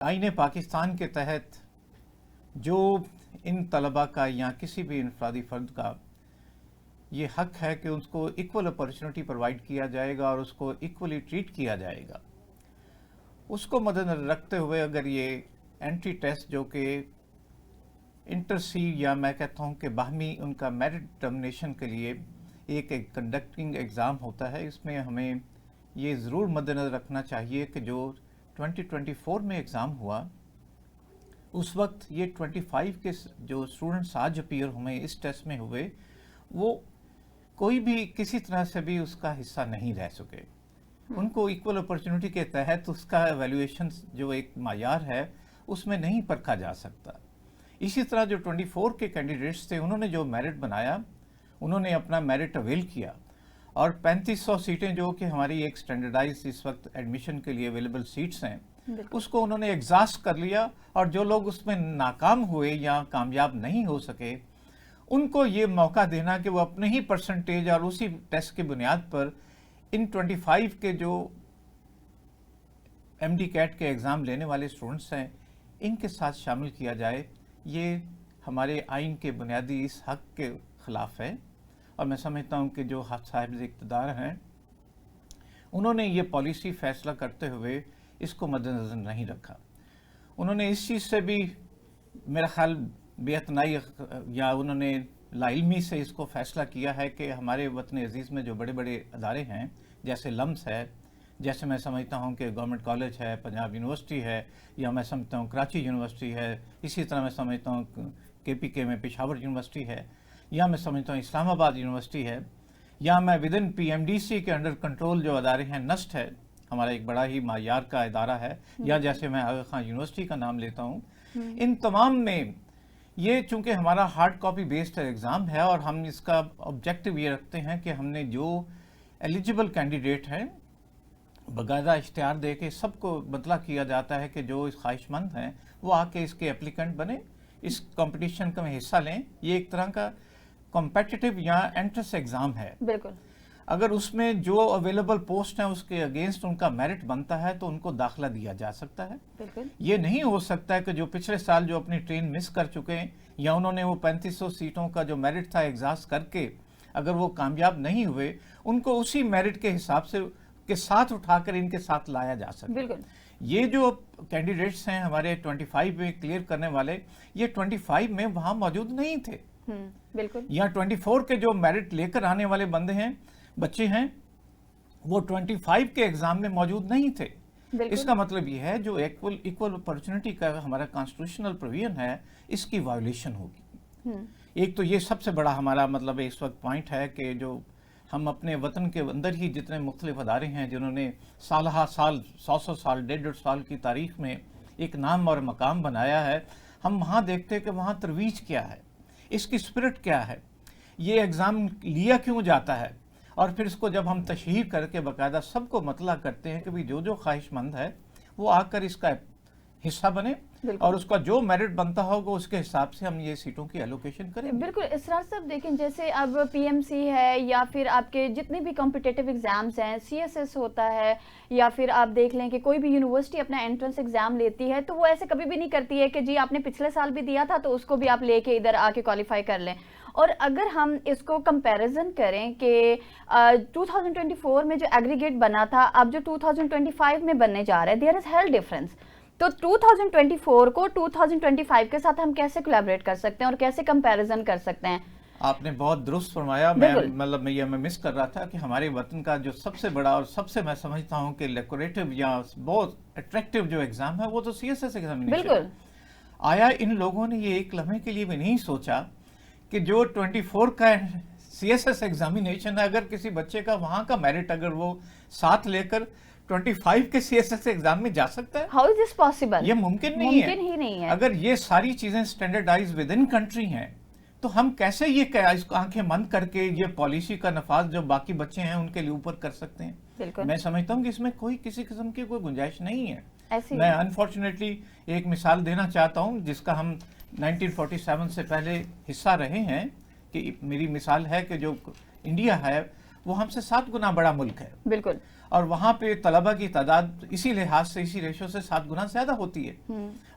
आईन पाकिस्तान के तहत जो इन तलबा का या किसी भी इनफरादी फ़र्द का ये हक है कि उसको इक्वल अपॉर्चुनिटी प्रोवाइड किया जाएगा और उसको इक्वली ट्रीट किया जाएगा, उसको मद्देनजर रखते हुए अगर ये एंट्री टेस्ट जो कि इंटरसी या मैं कहता हूँ कि बाहमी उनका मेरिट डिटर्मिनेशन के लिए एक कंडक्टिंग एग्ज़ाम होता है, इसमें हमें ये ज़रूर मद्देनजर रखना चाहिए कि जो 2024 में एग्ज़ाम हुआ उस वक्त ये 25 के जो स्टूडेंट्स आज अपीयर हुए इस टेस्ट में हुए, वो कोई भी किसी तरह से भी उसका हिस्सा नहीं रह सके। उनको इक्वल अपॉर्चुनिटी के तहत उसका एवेल्यूएशन जो एक मायार है उसमें नहीं परखा जा सकता। इसी तरह जो 24 के कैंडिडेट्स थे उन्होंने जो मेरिट बनाया, उन्होंने अपना मेरिट अवेल किया और 3500 सीटें जो कि हमारी एक स्टैंडर्डाइज इस वक्त एडमिशन के लिए अवेलेबल सीट्स हैं उसको उन्होंने एग्जॉस्ट कर लिया और जो लोग उसमें नाकाम हुए या कामयाब नहीं हो सके उनको ये मौका देना कि वो अपने ही परसेंटेज और उसी टेस्ट की बुनियाद पर इन 25 के जो एमडी कैट के एग्ज़ाम लेने वाले स्टूडेंट्स हैं इनके साथ शामिल किया जाए। ये हमारे आइन के बुनियादी इस हक के ख़िलाफ़ है और मैं समझता हूँ कि जो साहिब इक़्तिदार हैं उन्होंने ये पॉलिसी फ़ैसला करते हुए इसको मद्देनज़र नहीं रखा। उन्होंने इस चीज़ से भी मेरा ख्याल बेअतनाई या उन्होंने लाइल्मी से इसको फ़ैसला किया है कि हमारे वतन अजीज़ में जो बड़े बड़े अदारे हैं जैसे लम्स है, जैसे मैं समझता हूँ कि गवर्नमेंट कॉलेज है, पंजाब यूनिवर्सिटी है, या मैं समझता हूँ कराची यूनिवर्सिटी है, इसी तरह मैं समझता हूँ KPK में पेशावर यूनिवर्सिटी है, या मैं समझता हूँ इस्लामाबाद यूनिवर्सिटी है, या मैं विदिन PMDC के अंडर कंट्रोल जो अदारे हैं नस्ट है, हमारा एक बड़ा ही मायार का इदारा है, या जैसे मैं आगा खान यूनिवर्सिटी का नाम लेता हूँ। इन तमाम में ये चूंकि हमारा हार्ड कॉपी बेस्ड एग्ज़ाम है और हम इसका ऑब्जेक्टिव ये रखते हैं कि हमने जो एलिजिबल कैंडिडेट हैं बाकायदा इश्तिहार दे के सबको बतला किया जाता है कि जो इस ख्वाहिशमंद हैं वो आके इसके एप्लीकेंट बने, इस कंपटीशन का में हिस्सा लें। ये एक तरह का कॉम्पिटिटिव या एंट्रेंस एग्ज़ाम है। बिल्कुल। अगर उसमें जो अवेलेबल पोस्ट हैं उसके अगेंस्ट उनका मेरिट बनता है तो उनको दाखिला दिया जा सकता है। बिल्कुल। ये नहीं हो सकता है कि जो पिछले साल जो अपनी ट्रेन मिस कर चुके हैं या उन्होंने वो 3500 सीटों का जो मेरिट था एग्जॉस्ट करके अगर वो कामयाब नहीं हुए उनको उसी मेरिट के हिसाब से के साथ उठाकर इनके साथ लाया जा सकता है। बिल्कुल। ये जो कैंडिडेट्स हैं हमारे 25 में क्लियर करने वाले, ये 25 में वहाँ मौजूद नहीं थे। बिल्कुल। या 24 के जो मेरिट लेकर आने वाले बंदे हैं, बच्चे हैं, वो 25 के एग्जाम में मौजूद नहीं थे। इसका मतलब ये है जो इक्वल अपॉर्चुनिटी का हमारा कॉन्स्टिट्यूशनल प्रोविजन है इसकी वायोलेशन होगी। एक तो ये सबसे बड़ा हमारा मतलब इस वक्त पॉइंट है कि जो हम अपने वतन के अंदर ही जितने मुख्तलिफ अदारे हैं जिन्होंने साल 100 साल 150 साल की तारीख में एक नाम और मकाम बनाया है, हम वहाँ देखते हैं कि वहाँ तरवीज क्या है, इसकी स्पिरिट क्या है, ये एग्ज़ाम लिया क्यों जाता है, और फिर इसको जब हम तशहीर करके बाकायदा सबको मतला करते हैं कि भाई जो ख्वाहिशमंद है वो आकर इसका हिस्सा बने और उसका जो मेरिट बनता होगा उसके हिसाब से हम ये सीटों की एलोकेशन करें। बिल्कुल। इसरार साहब देखें, जैसे अब PMC है या फिर आपके जितने भी कॉम्पिटिटिव एग्जाम्स हैं, CSS होता है, या फिर आप देख लें कि कोई भी यूनिवर्सिटी अपना एंट्रेंस एग्जाम लेती है तो वो ऐसे कभी भी नहीं करती है कि जी आपने पिछले साल भी दिया था तो उसको भी आप लेके इधर आके क्वालिफाई कर लें। और अगर हम इसको कंपैरिजन करें कि 2024 में जो एग्रीगेट बना था अब जो 2025 में बनने जा रहा है, देयर इज हेल डिफरेंस। तो 2024 को 2025 के साथ हम कैसे कोलैबोरेट कर सकते हैं और कैसे कंपैरिजन कर सकते हैं? आपने बहुत दुरुस्त फरमाया। मैं मिस कर रहा था कि हमारे वतन का जो सबसे बड़ा और सबसे मैं समझता हूँ कि डेकोरेटिव या बहुत अट्रैक्टिव जो एग्जाम है वो तो CSS एग्जामिनेशन। बिल्कुल। आया इन लोगों ने ये एक लम्हे के लिए भी नहीं सोचा कि जो 24 का CSS एग्जामिनेशन है, अगर किसी बच्चे का वहाँ का मेरिट अगर वो साथ लेकर 25 के CSS एग्जाम में जा सकता है, हाउ इज दिस पॉसिबल? ये मुमकिन नहीं है। मुमकिन ही नहीं है। अगर ये सारी चीजें स्टैंडर्डाइज विद इन कंट्री हैं तो हम कैसे ये इसको आंखें बंद करके ये पॉलिसी का नफाज जो बाकी बच्चे हैं उनके लिए ऊपर कर सकते हैं? बिल्कुल। मैं समझता हूँ कि इसमें कोई किसी किस्म की कोई गुंजाइश नहीं है। मैं अनफॉर्चुनेटली एक मिसाल देना चाहता हूँ जिसका हम 1947 से पहले हिस्सा रहे हैं कि मेरी मिसाल है कि जो इंडिया है वो हमसे 7 गुना बड़ा मुल्क है। बिल्कुल। और वहाँ पे तलबा की तादाद इसी लिहाज से, इसी रेशो से 7 गुना ज़्यादा होती है।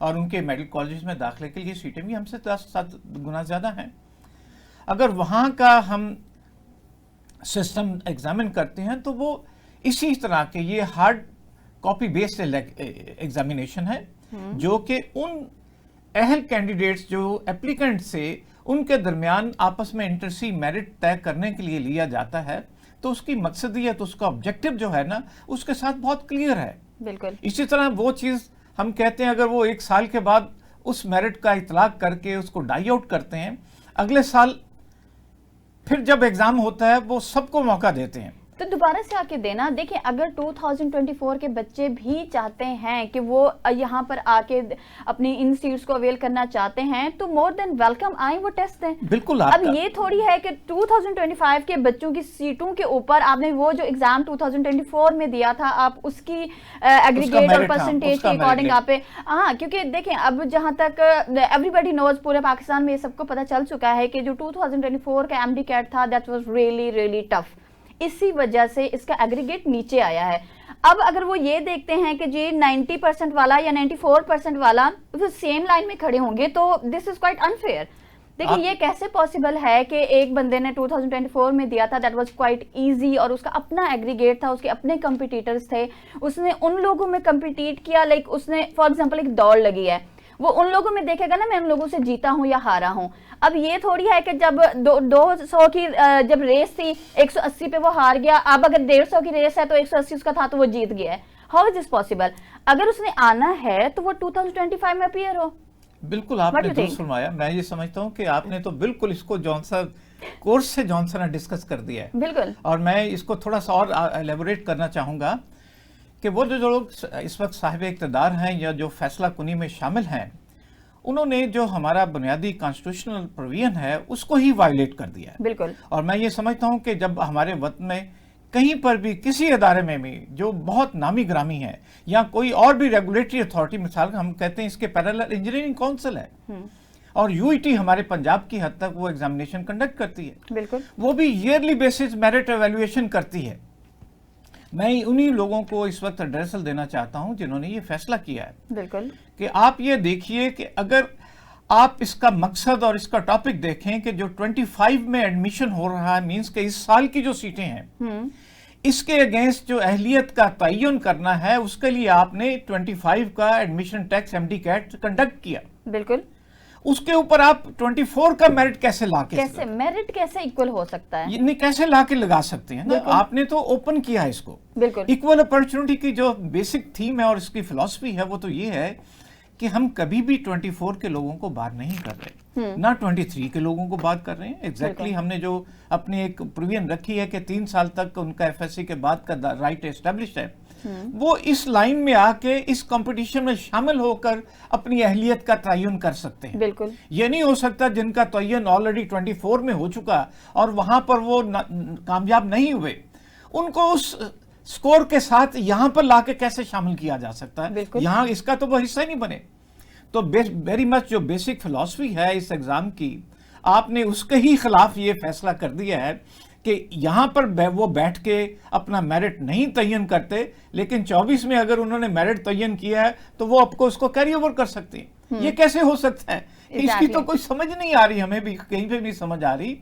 और उनके मेडिकल कॉलेज में दाखिले के लिए सीटें भी हमसे 7 गुना ज़्यादा हैं। अगर वहाँ का हम सिस्टम एग्जामिन करते हैं तो वो इसी तरह के, ये हार्ड कॉपी बेस्ड एग्जामिनेशन है, जो कि उन अहल कैंडिडेट्स जो एप्लीकेंट से उनके दरमियान आपस में इंटरसी मेरिट तय करने के लिए लिया जाता है। तो उसकी मकसदियत, उसका ऑब्जेक्टिव जो है ना, उसके साथ बहुत क्लियर है। बिल्कुल। इसी तरह वो चीज़ हम कहते हैं, अगर वो 1 साल के बाद उस मेरिट का इतलाक करके उसको डाई आउट करते हैं, अगले साल फिर जब एग्जाम होता है वो सबको मौका देते हैं। तो दोबारा से आके देना। देखिए, अगर 2024 के बच्चे भी चाहते हैं कि वो यहाँ पर आके अपनी इन सीट्स को अवेल करना चाहते हैं, तो मोर देन वेलकम, आए वो टेस्ट दें। बिल्कुल। अब ये थोड़ी है कि 2025 के बच्चों की सीटों के ऊपर आपने वो जो एग्जाम 2024 में दिया था, आप उसकी एग्रीगेट और परसेंटेज के अकॉर्डिंग आप, हाँ, क्योंकि देखें अब जहाँ तक एवरीबडी नोज, पूरे पाकिस्तान में ये सबको पता चल चुका है कि जो 2024 का एमडी कैट था, that was really really tough. इसी वजह से इसका एग्रीगेट नीचे आया है। अब अगर वो ये देखते हैं कि जी 90% वाला या 94% वाला वो सेम लाइन में खड़े होंगे, तो दिस इज क्वाइट अनफेयर। देखिए, ये कैसे पॉसिबल है कि एक बंदे ने 2024 में दिया था, दैट वाज क्वाइट इजी, और उसका अपना एग्रीगेट था, उसके अपने कंपटीटर्स थे, उसने उन लोगों में कंपीट किया, लाइक उसने फॉर एग्जांपल एक दौड़ लगी है, वो उन लोगों में देखेगा ना, मैं उन लोगों से जीता हूं या हारा हूं। अब ये थोड़ी है कि जब 200 की जब रेस थी, 180 पे वो हार गया, अब अगर 150 की रेस है तो 180 उसका था तो वो जीत गया है। How is this possible? अगर उसने आना है तो वो 2025 में अपीयर हो। बिल्कुल, आपने दुरुस्त फरमाया। मैं ये समझता हूँ कि आपने तो बिल्कुल इसको जॉनसन कोर्स से जॉनसन डिस्कस कर दिया है। बिल्कुल। और मैं इसको थोड़ा सा और एलेबोरेट करना चाहूँगा कि वो जो लोग इस वक्त साहिब इक़्तिदार हैं या जो फैसला कुनी में शामिल हैं, उन्होंने जो हमारा बुनियादी कॉन्स्टिट्यूशनल प्रोविजन है उसको ही वायलेट कर दिया है। बिल्कुल। और मैं ये समझता हूँ कि जब हमारे वतन में कहीं पर भी किसी अदारे में भी जो बहुत नामी ग्रामी है, या कोई और भी रेगुलेटरी अथॉरिटी, मिसाल हम कहते हैं इसके पैरेलल इंजीनियरिंग काउंसिल है, और यूईटी हमारे पंजाब की हद तक वो एग्जामिनेशन कंडक्ट करती है। बिल्कुल। वो भी ईयरली बेसिस मेरिट एवेल्युएशन करती है। मैं उन्हीं लोगों को इस वक्त एड्रेसल देना चाहता हूं जिन्होंने ये फैसला किया है। बिल्कुल। कि आप ये देखिए कि अगर आप इसका मकसद और इसका टॉपिक देखें कि जो 25 में एडमिशन हो रहा है, मींस के इस साल की जो सीटें हैं, इसके अगेंस्ट जो अहलियत का तयन करना है, उसके लिए आपने 25 का एडमिशन टैक्स एमडी कैट कंडक्ट किया। बिल्कुल। उसके ऊपर आप 24 का मेरिट कैसे लाके, कैसे मेरिट कैसे इक्वल हो सकता है? नहीं, कैसे लाके लगा सकते हैं ना? आपने तो ओपन किया है इसको। बिल्कुल। इक्वल अपॉर्चुनिटी की जो बेसिक थीम है और इसकी फिलॉसफी है, वो तो ये है कि हम कभी भी 24 के लोगों को बात नहीं कर रहे, ना 23 के लोगों को बात कर रहे हैं। एग्जैक्टली हमने जो अपनी एक प्रोविजन रखी है कि 3 साल तक उनका एफएससी के बाद का राइट एस्टेब्लिश है, वो इस लाइन में आके इस कंपटीशन में शामिल होकर अपनी अहलियत का तयन कर सकते हैं। बिल्कुल। ये नहीं हो सकता जिनका तयन ऑलरेडी 24 में हो चुका और वहां पर वो कामयाब नहीं हुए, उनको उस स्कोर के साथ यहां पर लाके कैसे शामिल किया जा सकता है? यहां इसका तो वो हिस्सा ही नहीं बने। तो वेरी मच जो बेसिक फिलॉसफी है इस एग्जाम की, आपने उसके ही खिलाफ ये फैसला कर दिया है कि यहां पर वो बैठ के अपना मेरिट नहीं तयन करते, लेकिन 24 में अगर उन्होंने मेरिट तयन किया है तो वो आपको उसको कैरी ओवर कर सकते हैं। ये कैसे हो सकता है? इसकी तो कोई समझ नहीं आ रही, हमें भी कहीं पे भी समझ आ रही